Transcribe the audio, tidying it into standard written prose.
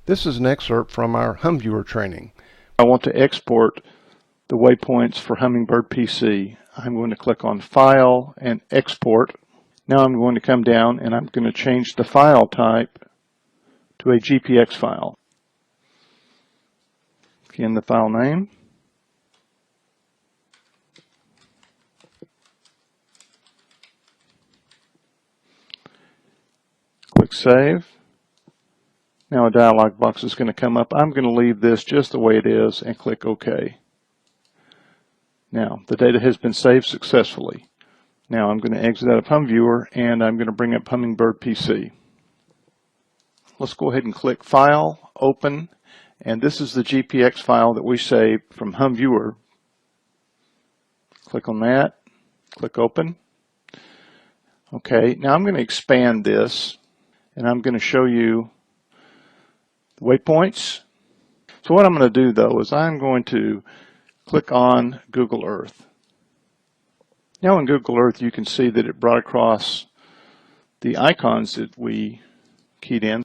This is an excerpt from our Humviewer training. I want to export the waypoints for Humminbird PC. I'm going to click on File and Export. Now I'm going to come down and I'm going to change the file type to a GPX file. Key in the file name. Click Save. Now a dialog box is going to come up. I'm going to leave this just the way it is and click OK. Now the data has been saved successfully. Now I'm going to exit out of Humviewer and I'm going to bring up Humminbird PC. Let's go ahead and click File, Open, and this is the GPX file that we saved from Humviewer. Click on that, click Open. Okay, now I'm going to expand this and I'm going to show you the waypoints. So what I'm going to do though is I'm going to click on Google Earth. Now in Google Earth you can see that it brought across the icons that we keyed in.